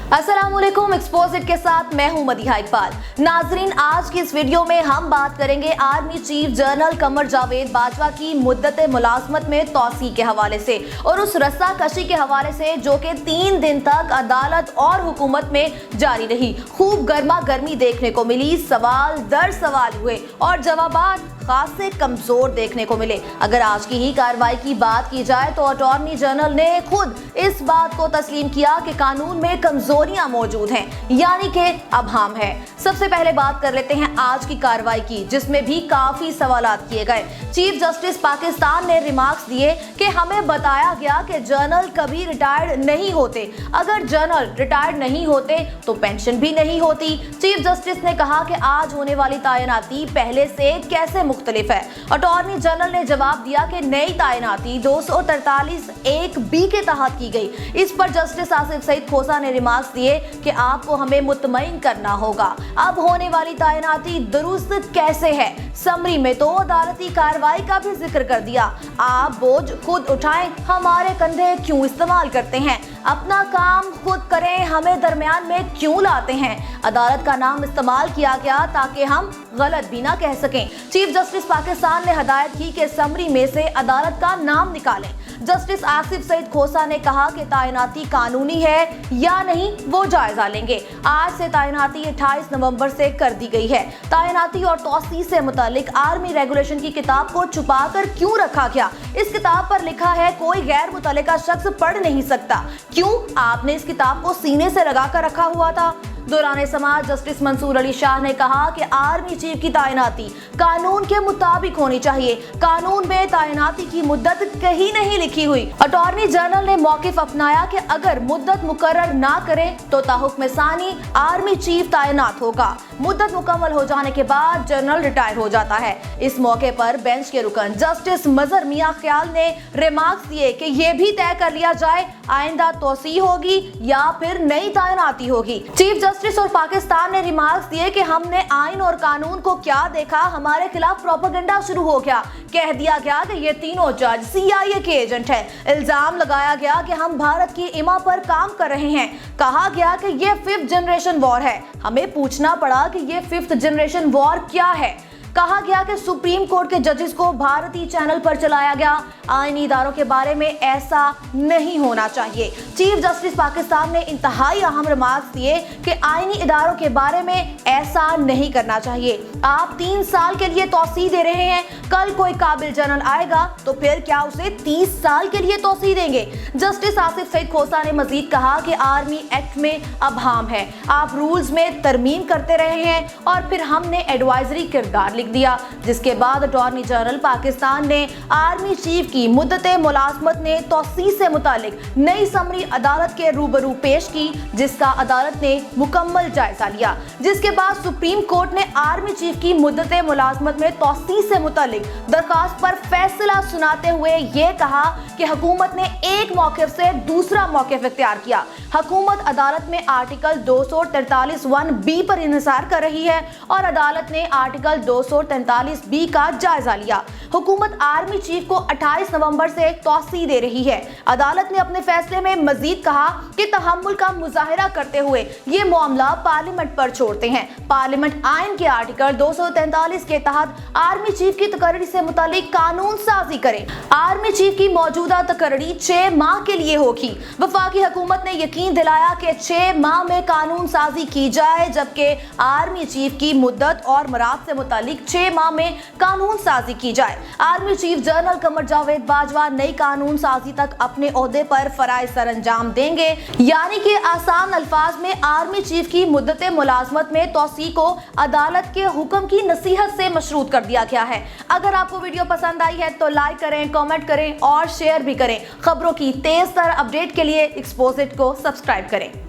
अस्सलामुअलैकुम, एक्सपोजिट के साथ मैं हूं मदीहा इकबाल। नाजरीन, आज की इस वीडियो में हम बात करेंगे army chief general Qamar Javed Bajwa की मुद्दत मुलाजमत में तौसी के हवाले से और उस रस्साकशी के हवाले से जो कि 3 दिन तक अदालत और हुकूमत में जारी रही। खूब गर्मा गर्मी देखने को मिली, सवाल दर सवाल हुए और जवाबात खासे कमजोर देखने को मिले। अगर आज की ही कार्रवाई की बात की जाए तो अटॉर्नी जनरल ने खुद इस बात को तस्लीम किया कि कानून में कमजोरियां मौजूद हैं, यानी कि अभाम है। सबसे पहले बात कर लेते हैं आज की कार्रवाई की, जिसमें भी काफी सवालात किए गए। चीफ जस्टिस पाकिस्तान ने रिमार्क्स दिए कि हमें बताया गया कि जनरल कभी रिटायर्ड नहीं होते, अगर जनरल रिटायर्ड नहीं होते तो पेंशन भी नहीं होती। चीफ जस्टिस ने कहा कि आज होने वाली तैनाती पहले से कैसे मुख्तलिफ है। अटॉर्नी जनरल ने जवाब दिया कि नई तैनाती 243(1)B के तहत की गई। इस पर जस्टिस आसिफ सईद खोसा ने रिमार्क्स दिए कि आपको हमें मुतमईन करना होगा, अब होने वाली तैनाती दुरुस्त कैसे है। समरी में तो अदालती कार्रवाई का भी जिक्र कर दिया। आप बोझ खुद उठाएं, हमारे कंधे क्यों इस्तेमाल करते हैं, अपना काम खुद करें, हमें दरमियान में क्यों लाते हैं। अदालत का नाम इस्तेमाल किया गया ताकि हम गलत भी ना कह सकें। चीफ जस्टिस पाकिस्तान ने हदायत की कि समरी में से अदालत का नाम निकालें। जस्टिस आसिफ सईद खोसा ने कहा कि तैनाती कानूनी है या नहीं वो जायजा लेंगे। आज से तैनाती 28 नवंबर से कर दी गई है। तैनाती और तौसी से मुतालिक आर्मी रेगुलेशन की किताब को छुपाकर क्यों रखा गया? इस किताब पर लिखा है कोई गैर मुतल्लिका शख्स पढ़ नहीं सकता। क्यों आपने इस किताब को सीने से लगाकर रखा हुआ था? दौरान समाज जस्टिस मंसूर अली शाह ने कहा कि आर्मी चीफ की तैनाती कानून के मुताबिक होनी चाहिए। कानून में तैनाती की मुद्दत कहीं नहीं लिखी हुई। अटॉर्नी जनरल ने मौकिफ अपनाया कि अगर मुद्दत मुकर्रर ना करे तो ताहुक्म सानी आर्मी चीफ तैनात होगा। मुद्दत मुकम्मल हो जाने के बाद जनरल रिटायर हो जाता है। इस मौके पर बेंच के रुकन जस्टिस मजहर मियां ख्याल ने रिमार्क्स दिए कि यह भी तय कर लिया जाए आइंदा तौसी होगी या फिर नई तैनाती होगी। चीफ जस्टिस और पाकिस्तान ने रिमार्क्स दिए कि हमने आइन और कानून को क्या देखा, हमारे खिलाफ प्रोपेगेंडा शुरू हो गया। कह दिया गया कि ये तीनों जज CIA के एजेंट हैं। इल्जाम लगाया गया कि हम भारत की इमा पर काम कर रहे हैं। कहा गया कि ये 5th जनरेशन वॉर है। हमें पूछना पड़ा कि ये 5th जनरेशन वॉर क्या है। कहा गया कि सुप्रीम कोर्ट के जजेस को भारतीय चैनल पर चलाया गया। आईनी इदारों के बारे में ऐसा नहीं होना चाहिए। चीफ जस्टिस पाकिस्तान ने इंतहाई अहम रिमार्क्स दिए कि आईनी इदारों के बारे में ऐसा नहीं करना चाहिए। आप 3 साल के लिए तौसी दे रहे हैं, कल कोई काबिल जनरल आएगा तो फिर क्या उसे 30 साल के लिए तौसी देंगे? जस्टिस आसिफ सईद खोसा ने मजीद कहा कि आर्मी एक्ट में अभाम है। आप रूल्स में तरमीम करते रहे हैं और फिर हमने एडवाइजरी किरदार दिया, जिसके बाद अटॉर्नी जनरल पाकिस्तान ने आर्मी चीफ की मुद्दत मुलाजमत ने तौसी से मुतालिक नई समरी अदालत के रूबरू पेश की, जिसका अदालत ने मुकम्मल जायजा लिया। जिसके बाद सुप्रीम कोर्ट ने आर्मी चीफ की मुद्दत मुलाजमत में तौसी से मुतालिक दरखास्त पर फैसला सुनाते हुए ये कहा कि हुकूमत ने एक मौक़िफ़ से दूसरा मौक़िफ़ इख्तियार किया। हुकूमत अदालत में आर्टिकल 243(1)B पर इंहिसार कर रही है और अदालत ने आर्टिकल 243(B) का जायजा लिया। हुकूमत आर्मी चीफ को 28 नवंबर से तौसी दे रही है। अदालत ने अपने फैसले में मजीद कहा कि तहम्मुल का मुजाहिरा करते हुए ये मामला पार्लियामेंट पर छोड़ते हैं। पार्लियामेंट आइन के आर्टिकल 243 के तहत आर्मी चीफ की तकर्री से मुतालिक कानून साजी करे। आर्मी चीफ की मौजूदा तकर्री 6 माह के लिए होगी। वफाकी हुकूमत ने यकीन दिलाया कि 6 माह में कानून साजी की जाए, जबकि आर्मी चीफ की मुद्दत और मराद से मुतालिक 6 माह में कानून साजी की जाए। Army chief general Qamar Javed Bajwa नई कानून साजी तक अपने ओहदे पर फराइज सर अंजाम देंगे, यानी कि आसान अल्फाज में आर्मी चीफ की मुद्दत मुलाजमत में तौसी को अदालत के हुक्म की नसीहत से मशरूत कर दिया गया है। अगर आपको वीडियो पसंद आई है तो लाइक करें, कमेंट करें और शेयर भी करें। खबरों की तेज तर अपडेट के लिए एक्सपोजिट को सब्सक्राइब करें।